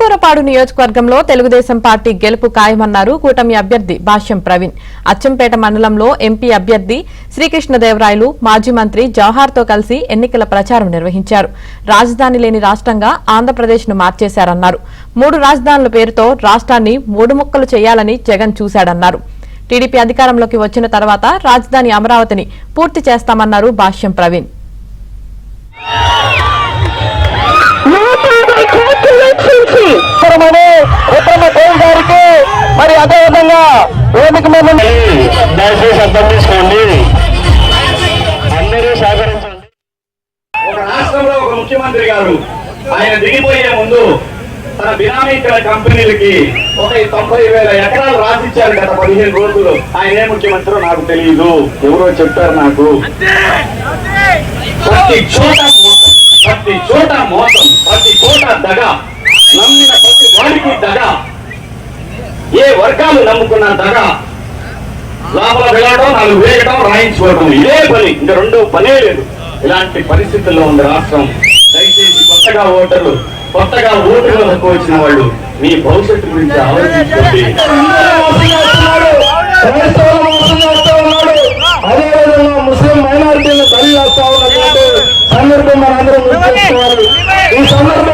చిలకలూరపాడు నియోజకవర్గంలో తెలుగుదేశం పార్టీ గెలుపు ఖాయమన్నారు కూటమి అభ్యర్థి భాష్యం ప్రవీణ్. అచ్చంపేట మండలంలో ఎంపీ అభ్యర్థి శ్రీకృష్ణదేవరాయలు మాజీ మంత్రి జవహర్తో కలిసి ఎన్నికల ప్రచారం నిర్వహించారు. రాజధాని లేని రాష్ట్రంగా ఆంధ్రప్రదేశ్ను మార్చేశారన్నారు. 3 రాజధానుల పేరుతో రాష్ట్రాన్ని 3 ముక్కలు చేయాలని జగన్ చూశాడన్నారు. టీడీపీ అధికారంలోకి వచ్చిన తర్వాత రాజధాని అమరావతిని పూర్తి చేస్తామన్నారు భాష్యం ప్రవీణ్. మరి అదేవిధంగా వేదిక మీద దయచేసి అర్థం చేసుకోండి, అందరూ సహకరించండి. ఒక రాష్ట్రంలో ఒక ముఖ్యమంత్రి గారు ఆయన దిగిపోయే ముందు తన బినామీ కంపెనీలకి ఒక 90,000 ఎకరాలు రాసిచ్చారు. గత 15 రోజులు ఆయన ఏ ముఖ్యమంత్రో నాకు తెలియదు, ఎవరో చెప్పారు నాకు. ప్రతి చోట మోసం, ప్రతి చోట దగ, నమ్మిన ప్రతి వాడికి దగ, ఏ వర్గాలు నమ్ముకున్న దగ, లోపల వెళ్ళడం, 4 వేయడం, రాయించుకోవడం, ఇదే పని, ఇంకా రెండో పనే లేదు. ఇలాంటి పరిస్థితుల్లో ఉంది రాష్ట్రం. దయచేసి కొత్తగా ఓటులకు వచ్చిన వాళ్ళు మీ భవిష్యత్తు గురించి ఆలోచించుకోండి. అదేవిధంగా ముస్లిం మైనారిటీలను బలి చేస్తా ఉన్నటువంటి సందర్భం మనందరం ఈ సందర్భంగా